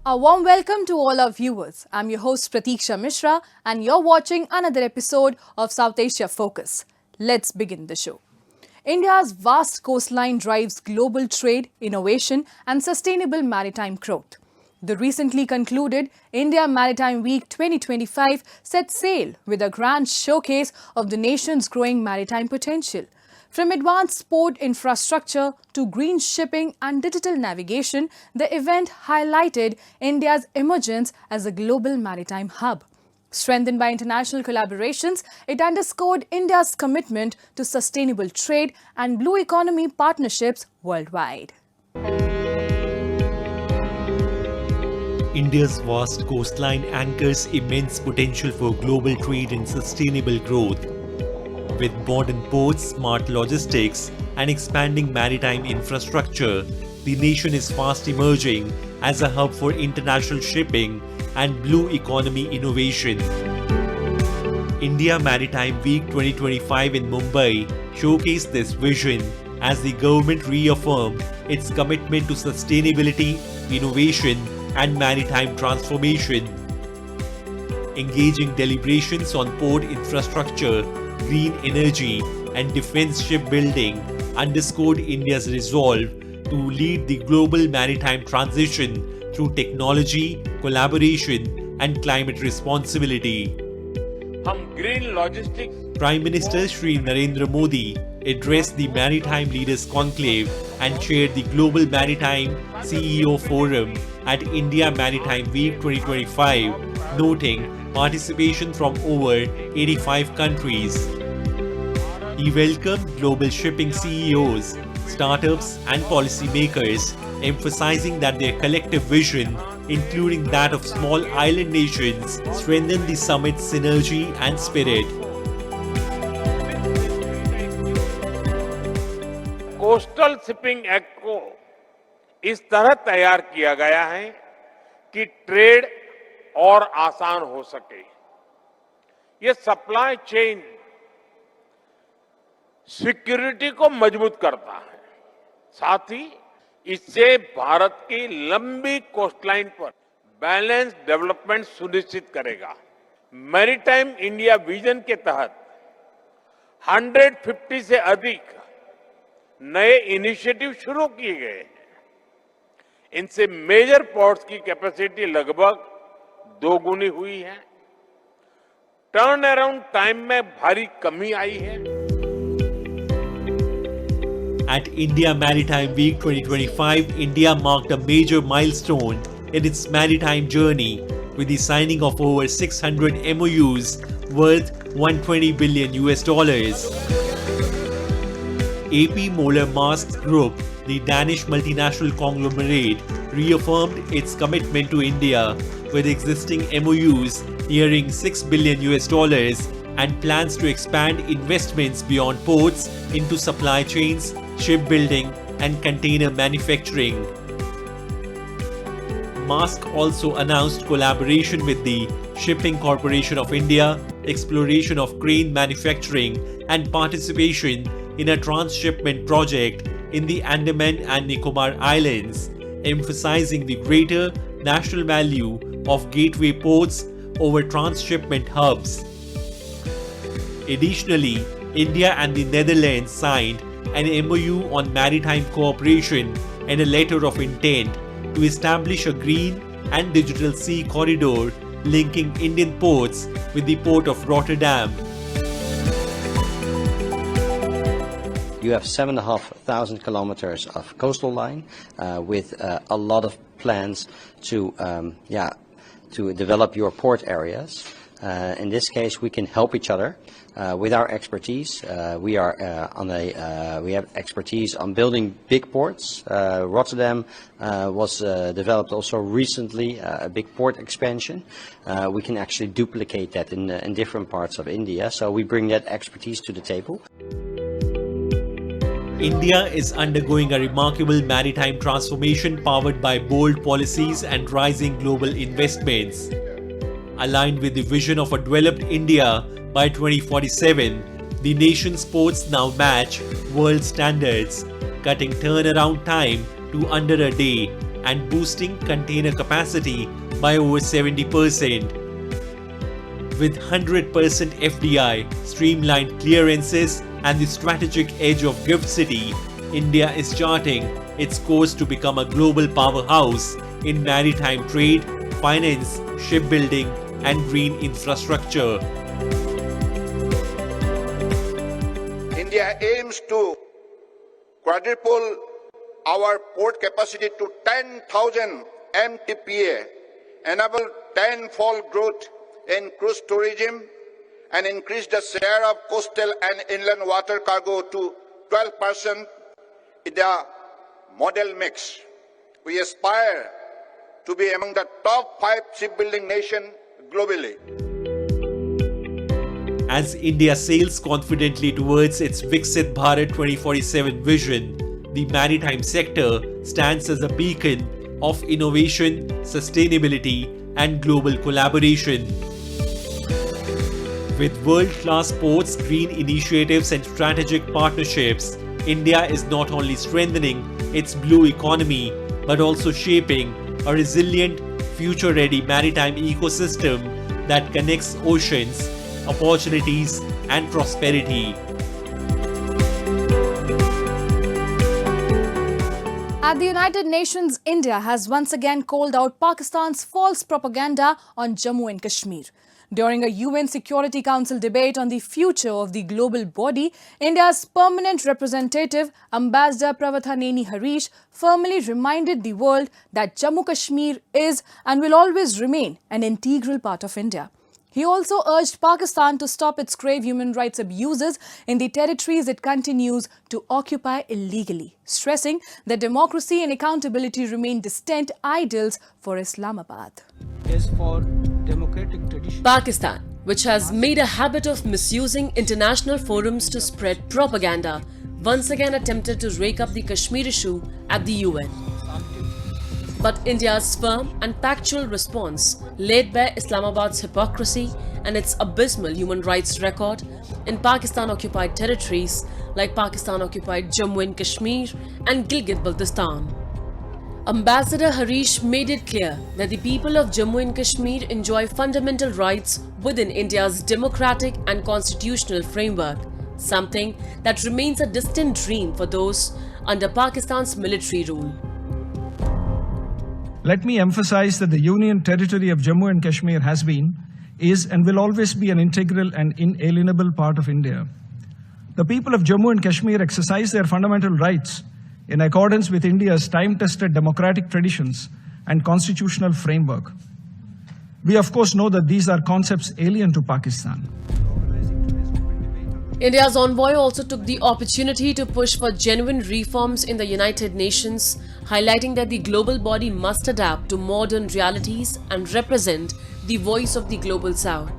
A warm welcome to all our viewers. I'm your host Pratiksha Mishra and you're watching another episode of South Asia Focus. Let's begin the show. India's vast coastline drives global trade, innovation and sustainable maritime growth. The recently concluded India Maritime Week 2025 set sail with a grand showcase of the nation's growing maritime potential. From advanced port infrastructure to green shipping and digital navigation, the event highlighted India's emergence as a global maritime hub. Strengthened by international collaborations, it underscored India's commitment to sustainable trade and blue economy partnerships worldwide. India's vast coastline anchors immense potential for global trade and sustainable growth. With modern ports, smart logistics, and expanding maritime infrastructure, the nation is fast emerging as a hub for international shipping and blue economy innovation. India Maritime Week 2025 in Mumbai showcased this vision as the government reaffirmed its commitment to sustainability, innovation, and maritime transformation. Engaging deliberations on port infrastructure, green energy, and defense shipbuilding underscored India's resolve to lead the global maritime transition through technology, collaboration, and climate responsibility. Green logistics. Prime Minister Shri Narendra Modi addressed the Maritime Leaders Conclave and chaired the Global Maritime CEO Forum at India Maritime Week 2025, noting participation from over 85 countries. He welcomed global shipping CEOs, startups, and policymakers, emphasizing that their collective vision, including that of small island nations, strengthened the summit's synergy and spirit. Coastal shipping act को इस तरह तैयार किया गया है कि trade और आसान हो सके। ये सप्लाई चेन सिक्योरिटी को मजबूत करता है, साथ ही इससे भारत की लंबी कोस्टलाइन पर बैलेंस डेवलपमेंट सुनिश्चित करेगा। मैरीटाइम इंडिया विजन के तहत 150 से अधिक नए इनिशिएटिव शुरू किए गए हैं। इनसे मेजर पोर्ट्स की कैपेसिटी लगभग दोगुनी हुई है। टर्न अराउंड टाइम में भारी कमी आई है। At India Maritime Week 2025, India marked a major milestone in its maritime journey with the signing of over 600 MOUs worth $120 billion. AP Moller Maersk Group, the Danish multinational conglomerate, reaffirmed its commitment to India with existing MOUs nearing $6 billion and plans to expand investments beyond ports into supply chains, shipbuilding, and container manufacturing. Maersk also announced collaboration with the Shipping Corporation of India, exploration of crane manufacturing, and participation in a transshipment project in the Andaman and Nicobar Islands, emphasizing the greater national value of gateway ports over transshipment hubs. Additionally, India and the Netherlands signed an MOU on maritime cooperation and a letter of intent to establish a green and digital sea corridor linking Indian ports with the port of Rotterdam. You have 7,500 kilometers of coastal line with a lot of plans to develop your port areas. In this case, we can help each other with our expertise. We have expertise on building big ports. Rotterdam was developed also recently, a big port expansion. We can actually duplicate that in different parts of India. So we bring that expertise to the table. India is undergoing a remarkable maritime transformation powered by bold policies and rising global investments. Aligned with the vision of a developed India by 2047, the nation's ports now match world standards, cutting turnaround time to under a day and boosting container capacity by over 70%. With 100% FDI, streamlined clearances, and the strategic edge of Gift City, India is charting its course to become a global powerhouse in maritime trade, finance, shipbuilding, and green infrastructure. India aims to quadruple our port capacity to 10,000 MTPA, enable tenfold growth in cruise tourism, and increase the share of coastal and inland water cargo to 12% in the model mix. We aspire to be among the top 5 shipbuilding nations globally. As India sails confidently towards its Viksit Bharat 2047 vision, the maritime sector stands as a beacon of innovation, sustainability, and global collaboration. With world-class ports, green initiatives, and strategic partnerships, India is not only strengthening its blue economy but also shaping a resilient, future-ready maritime ecosystem that connects oceans, opportunities, and prosperity. At the United Nations, India has once again called out Pakistan's false propaganda on Jammu and Kashmir. During a UN Security Council debate on the future of the global body, India's permanent representative, Ambassador Pravathaneni Harish, firmly reminded the world that Jammu Kashmir is and will always remain an integral part of India. He also urged Pakistan to stop its grave human rights abuses in the territories it continues to occupy illegally, stressing that democracy and accountability remain distant ideals for Islamabad. Is for democratic tradition. Pakistan, which has made a habit of misusing international forums to spread propaganda, once again attempted to rake up the Kashmir issue at the UN. But India's firm and factual response laid bare Islamabad's hypocrisy and its abysmal human rights record in Pakistan-occupied territories like Pakistan-occupied Jammu and Kashmir and Gilgit-Baltistan. Ambassador Harish made it clear that the people of Jammu and Kashmir enjoy fundamental rights within India's democratic and constitutional framework, something that remains a distant dream for those under Pakistan's military rule. Let me emphasize that the Union territory of Jammu and Kashmir has been, is and will always be an integral and inalienable part of India. The people of Jammu and Kashmir exercise their fundamental rights in accordance with India's time-tested democratic traditions and constitutional framework. We of course know that these are concepts alien to Pakistan. India's envoy also took the opportunity to push for genuine reforms in the United Nations, highlighting that the global body must adapt to modern realities and represent the voice of the global south.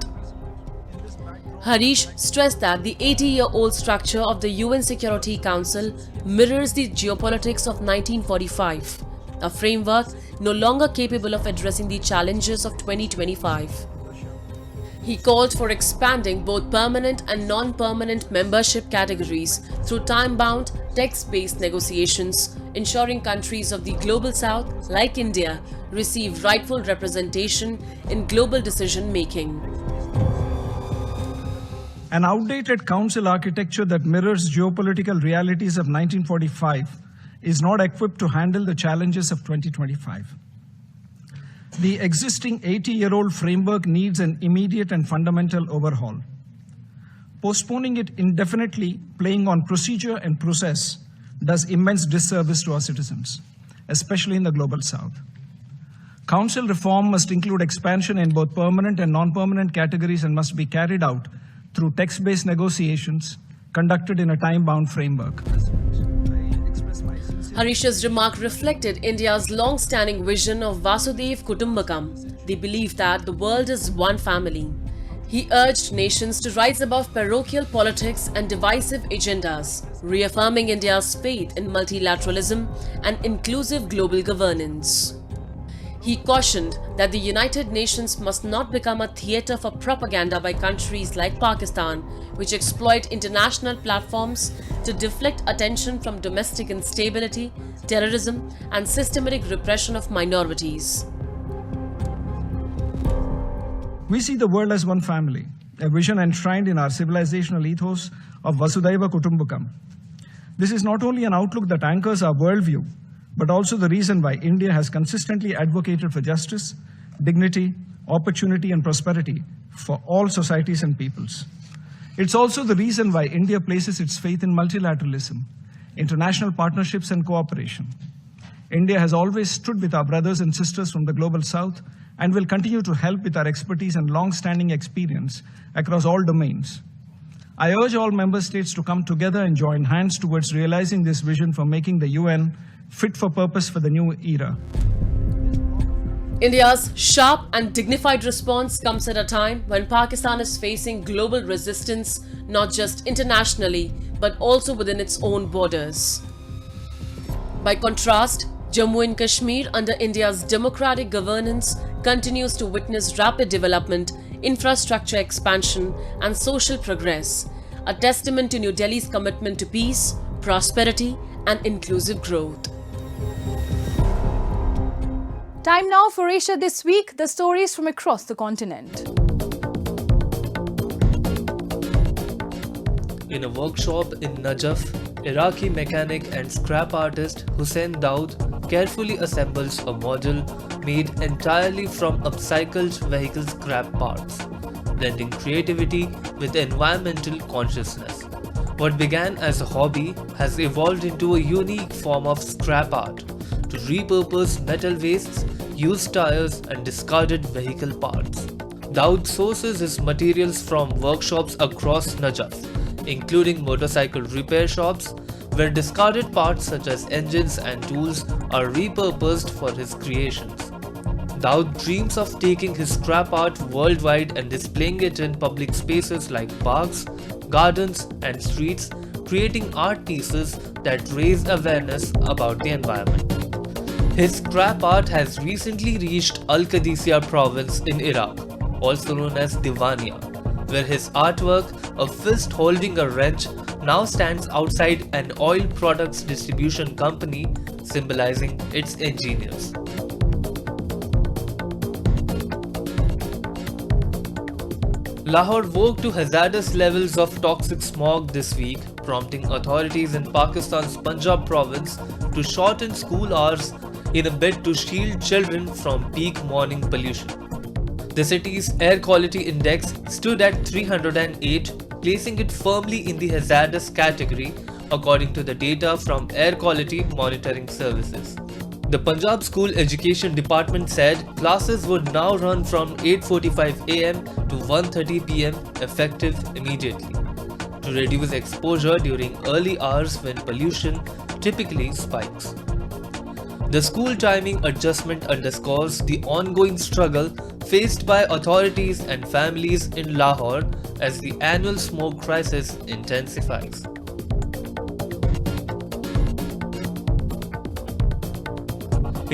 Harish stressed that the 80-year-old structure of the UN Security Council mirrors the geopolitics of 1945, a framework no longer capable of addressing the challenges of 2025. He called for expanding both permanent and non-permanent membership categories through time-bound, text-based negotiations, ensuring countries of the Global South, like India, receive rightful representation in global decision-making. An outdated council architecture that mirrors geopolitical realities of 1945 is not equipped to handle the challenges of 2025. The existing 80-year-old framework needs an immediate and fundamental overhaul. Postponing it indefinitely, playing on procedure and process, does immense disservice to our citizens, especially in the Global South. Council reform must include expansion in both permanent and non-permanent categories and must be carried out through text-based negotiations conducted in a time-bound framework. Harish's remark reflected India's long-standing vision of Vasudhaiva Kutumbakam, the belief that the world is one family. He urged nations to rise above parochial politics and divisive agendas, reaffirming India's faith in multilateralism and inclusive global governance. He cautioned that the United Nations must not become a theatre for propaganda by countries like Pakistan, which exploit international platforms to deflect attention from domestic instability, terrorism, and systematic repression of minorities. We see the world as one family, a vision enshrined in our civilizational ethos of Vasudhaiva Kutumbakam. This is not only an outlook that anchors our worldview, but also the reason why India has consistently advocated for justice, dignity, opportunity, and prosperity for all societies and peoples. It's also the reason why India places its faith in multilateralism, international partnerships, and cooperation. India has always stood with our brothers and sisters from the global south and will continue to help with our expertise and long-standing experience across all domains. I urge all member states to come together and join hands towards realizing this vision for making the UN fit for purpose for the new era. India's sharp and dignified response comes at a time when Pakistan is facing global resistance not just internationally but also within its own borders. By contrast, Jammu and Kashmir under India's democratic governance continues to witness rapid development, infrastructure expansion, and social progress, a testament to New Delhi's commitment to peace, prosperity, and inclusive growth. Time now for Asia This Week, the stories from across the continent. In a workshop in Najaf, Iraqi mechanic and scrap artist Hussein Daoud carefully assembles a model made entirely from upcycled vehicle scrap parts, blending creativity with environmental consciousness. What began as a hobby has evolved into a unique form of scrap art to repurpose metal wastes, used tires, and discarded vehicle parts. Daoud sources his materials from workshops across Najaf, including motorcycle repair shops, where discarded parts such as engines and tools are repurposed for his creations. Daoud dreams of taking his scrap art worldwide and displaying it in public spaces like parks, gardens, and streets, creating art pieces that raise awareness about the environment. His scrap art has recently reached Al-Qadisiyah province in Iraq, also known as Diwania, where his artwork, a fist holding a wrench, now stands outside an oil products distribution company, symbolizing its engineers. Lahore woke to hazardous levels of toxic smog this week, prompting authorities in Pakistan's Punjab province to shorten school hours in a bid to shield children from peak morning pollution. The city's air quality index stood at 308, placing it firmly in the hazardous category according to the data from Air Quality Monitoring Services. The Punjab School Education Department said classes would now run from 8:45 am to 1:30 pm effective immediately to reduce exposure during early hours when pollution typically spikes. The school timing adjustment underscores the ongoing struggle faced by authorities and families in Lahore as the annual smoke crisis intensifies.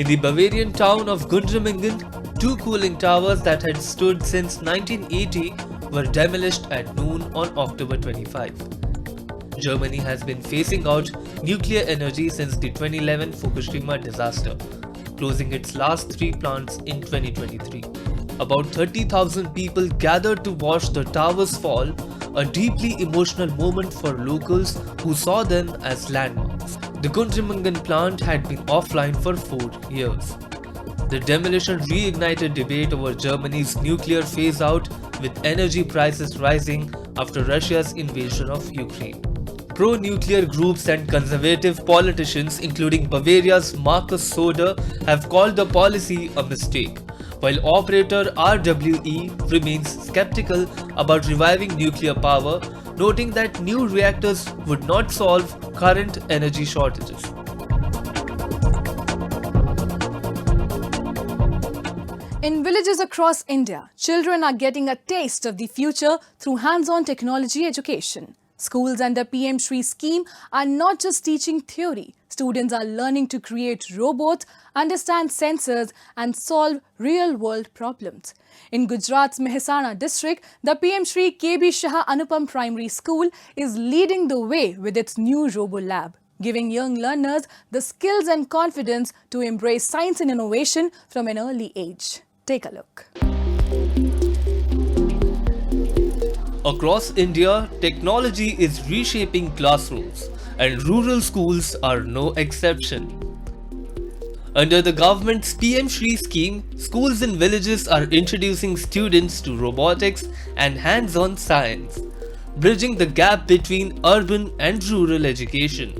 In the Bavarian town of Gundramingen, two cooling towers that had stood since 1980 were demolished at noon on October 25. Germany has been phasing out nuclear energy since the 2011 Fukushima disaster, closing its last 3 plants in 2023. About 30,000 people gathered to watch the towers fall, a deeply emotional moment for locals who saw them as landmarks. The Gundramingen plant had been offline for 4 years. The demolition reignited debate over Germany's nuclear phase-out, with energy prices rising after Russia's invasion of Ukraine. Pro-nuclear groups and conservative politicians, including Bavaria's Markus Söder, have called the policy a mistake, while operator RWE remains skeptical about reviving nuclear power, noting that new reactors would not solve current energy shortages. In villages across India, children are getting a taste of the future through hands-on technology education. Schools under PM Shri scheme are not just teaching theory. Students are learning to create robots, understand sensors and solve real-world problems. In Gujarat's Mehsana district, the PM Shri KB Shah Anupam Primary School is leading the way with its new Robo Lab, giving young learners the skills and confidence to embrace science and innovation from an early age. Take a look. Across India, technology is reshaping classrooms, and rural schools are no exception. Under the government's PM Shri scheme, schools in villages are introducing students to robotics and hands-on science, bridging the gap between urban and rural education.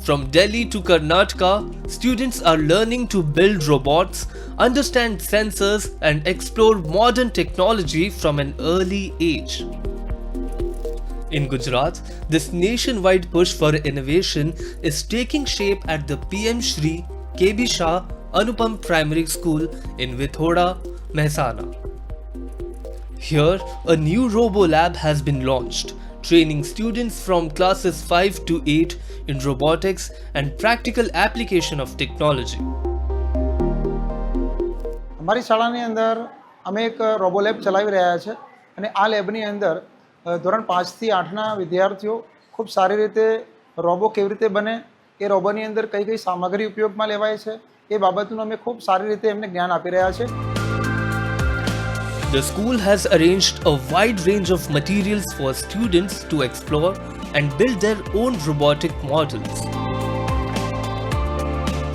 From Delhi to Karnataka, students are learning to build robots, understand sensors, and explore modern technology from an early age. In Gujarat, this nationwide push for innovation is taking shape at the PM Shri KB Shah Anupam Primary School in Vithoda, Mehsana. Here, a new Robo Lab has been launched, training students from classes 5 to 8 in robotics and practical application of technology. અમારી શાળાની અંદર અમે એક robo lab ચલાવી રહ્યા છે અને આ લેબની અંદર ધોરણ 5 થી 8ના વિદ્યાર્થીઓ ખૂબ સારી રીતે રોબો કેવી રીતે બને એ રોબોની અંદર કઈ કઈ સામગ્રી ઉપયોગમાં લેવાય છે એ બાબતનું અમે ખૂબ સારી રીતે એમને જ્ઞાન આપી રહ્યા છે. The school has arranged a wide range of materials for students to explore and build their own robotic models.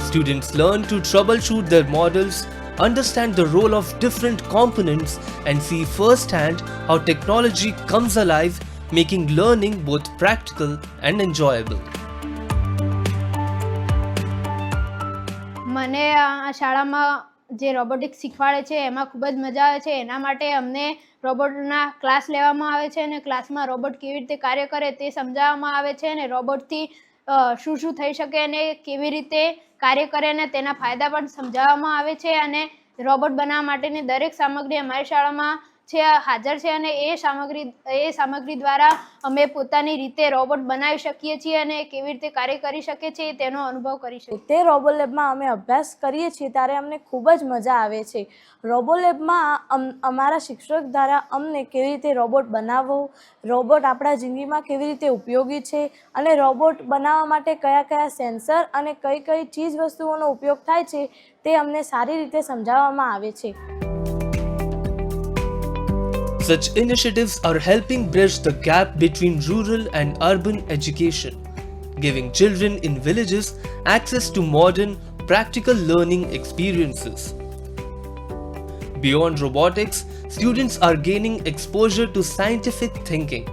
Students learn to troubleshoot their models, understand the role of different components, and see firsthand how technology comes alive, making learning both practical and enjoyable. મને આ શાળામાં જે robotics શીખવાડે છે એમાં ખૂબ જ મજા આવે છે. એના માટે અમને રોબોટના ક્લાસ લેવામાં આવે છે અને ક્લાસમાં રોબોટ કેવી રીતે કાર્ય કરે તે સમજાવવામાં આવે છે અને રોબોટથી શું થઈ શકે અને કેવી રીતે કાર્ય કરે અને તેના ફાયદા પણ સમજાવવામાં આવે છે અને રોબોટ બનાવવા માટેની દરેક સામગ્રી અમારી શાળામાં હાજર છે અને એ સામગ્રી દ્વારા અમે પોતાની રીતે રોબોટ બનાવી શકીએ છીએ અને કેવી રીતે કાર્ય કરી શકે છે તેનો અનુભવ કરી શકીએ. તે રોબો લેબમાં અમે અભ્યાસ કરીએ છીએ ત્યારે અમને ખૂબ જ મજા આવે છે. રોબો લેબમાં અમારા શિક્ષક દ્વારા અમને કેવી રીતે રોબોટ બનાવવો, રોબોટ આપણા જિંદગીમાં કેવી રીતે ઉપયોગી છે અને રોબોટ બનાવવા માટે કયા કયા સેન્સર અને કઈ કઈ ચીજ વસ્તુઓનો ઉપયોગ થાય છે તે અમને સારી રીતે સમજાવવામાં આવે છે. Such initiatives are helping bridge the gap between rural and urban education, giving children in villages access to modern, practical learning experiences. Beyond robotics, students are gaining exposure to scientific thinking,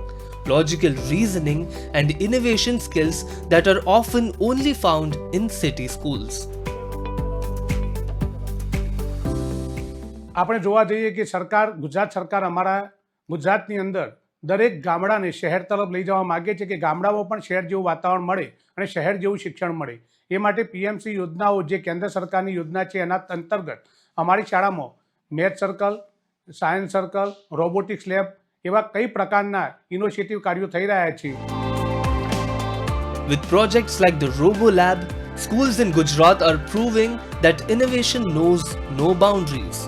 logical reasoning, and innovation skills that are often only found in city schools. આપણે જોવા જઈએ કે ગુજરાત સરકાર અમારા ગુજરાતની અંદર દરેક ગામડાને શહેર તરફ લઈ જવા માગે છે કે ગામડામાં પણ શહેર જેવું વાતાવરણ મળે અને શહેર જેવું શિક્ષણ મળે. એ માટે પીએમસી યોજનાઓ જે કેન્દ્ર સરકારની યોજના છે એના અંતર્ગત અમારી શાળામાં math circle, science circle, robotics lab એવા કઈ પ્રકારના ઇનોવેટિવ કાર્યો થઈ રહ્યા છે. With projects like the Robo Lab, schools in Gujarat are proving that innovation knows no boundaries.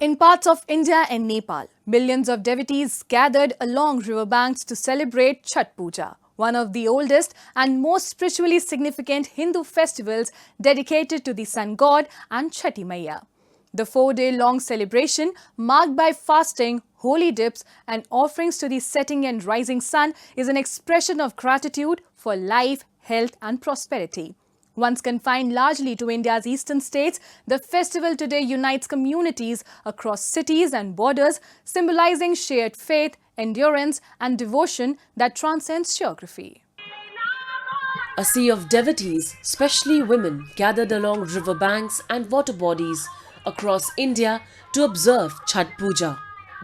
In parts of India and Nepal, millions of devotees gathered along riverbanks to celebrate Chhath Puja, one of the oldest and most spiritually significant Hindu festivals dedicated to the sun god and Chhati Maiya. The 4-day-long celebration, marked by fasting, holy dips and offerings to the setting and rising sun, is an expression of gratitude for life, health and prosperity. Once confined largely to India's eastern states, the festival today unites communities across cities and borders, symbolizing shared faith, endurance and devotion that transcends geography. A sea of devotees, especially women, gathered along riverbanks and water bodies across India to observe Chhath Puja,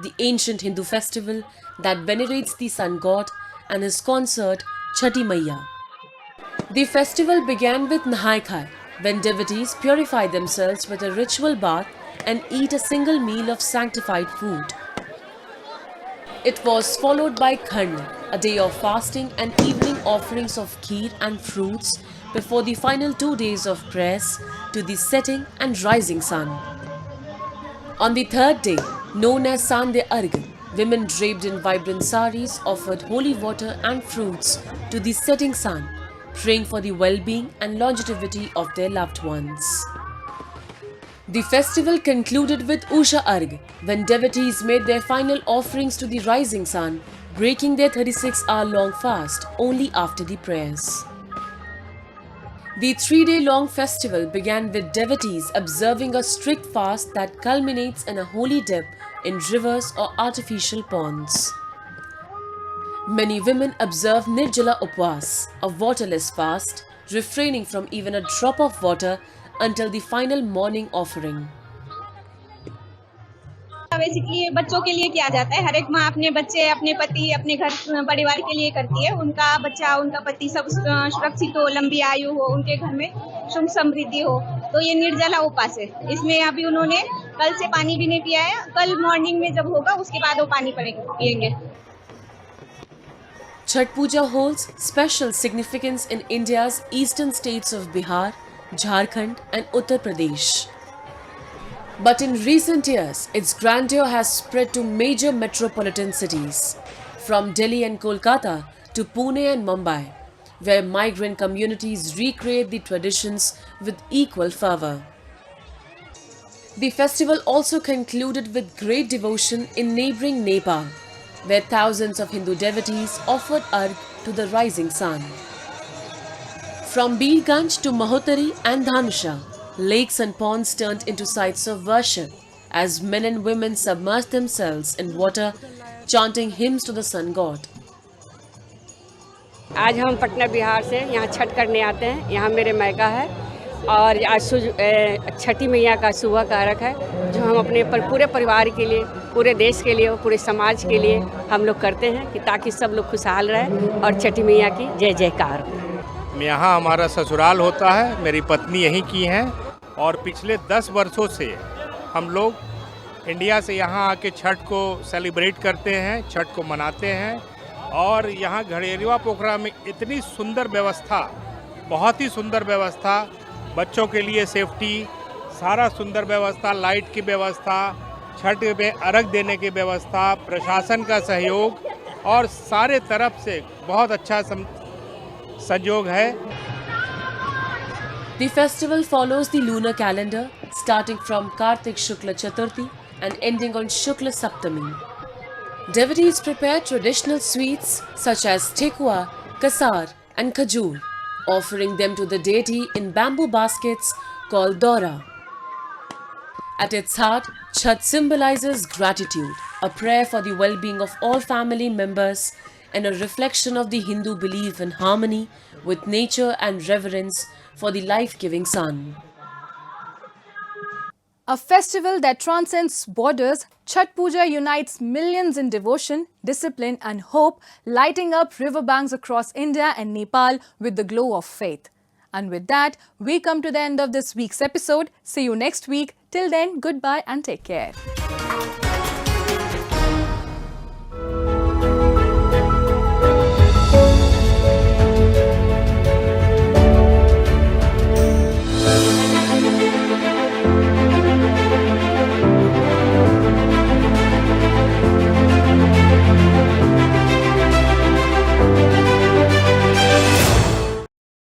the ancient Hindu festival that venerates the sun god and his consort Chhati Maiya. The festival began with Nahai Khai, when devotees purify themselves with a ritual bath and eat a single meal of sanctified food. It was followed by Khand, a day of fasting and evening offerings of kheer and fruits before the final 2 days of prayers to the setting and rising sun. On the third day, known as Sande Arg, women draped in vibrant saris offered holy water and fruits to the setting sun, praying for the well-being and longevity of their loved ones. The festival concluded with Usha Arg, when devotees made their final offerings to the rising sun, breaking their 36-hour-long fast only after the prayers. The 3-day-long festival began with devotees observing a strict fast that culminates in a holy dip in rivers or artificial ponds. Many women observe Nirjala Upvas, a waterless fast, refraining from even a drop of water until the final morning offering. Basically बच्चों के लिए किया जाता है। हर एक माँ अपने बच्चे, अपने पति, अपने घर परिवार के लिए करती है। उनका बच्चा, उनका पति सब सुरक्षित हो, लंबी आयु हो, उनके घर में सुख समृद्धि हो। तो ये निर्जला उपास है। इसमें अभी उन्होंने कल से पानी भी नहीं पिया है। कल मॉर्निंग में जब होगा उसके बाद वो पानी पिएंगे। Chhath Puja holds special significance in India's eastern states of Bihar, Jharkhand and Uttar Pradesh. But in recent years, its grandeur has spread to major metropolitan cities, from Delhi and Kolkata to Pune and Mumbai, where migrant communities recreate the traditions with equal fervour. The festival also concluded with great devotion in neighbouring Nepal, where thousands of Hindu devotees offered arg to the rising sun. From Birganj to Mahotari and Dhanusha, lakes and ponds turned into sites of worship as men and women submerged themselves in water, chanting hymns to the sun god. आज हम पटना बिहार से यहाँ छठ करने आते हैं। यहाँ मेरे मैका है और आज छठी मैया का शुभ कारक है जो हम अपने पूरे परिवार के लिए, पूरे देश के लिए, पूरे समाज के लिए हम लोग करते हैं कि ताकि सब लोग खुशहाल रहें और छठी मैया की जय जयकार हो। यहाँ हमारा ससुराल होता है, मेरी पत्नी यहीं की हैं और पिछले 10 वर्षों से हम लोग इंडिया से यहाँ आके छठ को सेलिब्रेट करते हैं, छठ को मनाते हैं। और यहाँ घड़ेरिया पोखरा में इतनी सुंदर व्यवस्था, बहुत ही सुंदर व्यवस्था, बच्चों के लिए सेफ्टी, सारा सुंदर व्यवस्था, लाइट की व्यवस्था, छठ में अर्घ देने की व्यवस्था, प्रशासन का सहयोग और सारे तरफ से बहुत अच्छा संयोग है। The festival follows the lunar calendar, starting from Kartik Shukla Chaturthi and ending on Shukla Saptami. Devotees prepare traditional sweets such as tekua, kasar and khajur, offering them to the deity in bamboo baskets called dora. At its heart, Chhath symbolizes gratitude, a prayer for the well-being of all family members and a reflection of the Hindu belief in harmony with nature and reverence for the life-giving sun. A festival that transcends borders, Chhath Puja unites millions in devotion, discipline and hope, lighting up riverbanks across India and Nepal with the glow of faith. And with that, we come to the end of this week's episode. See you next week. Till then, goodbye and take care.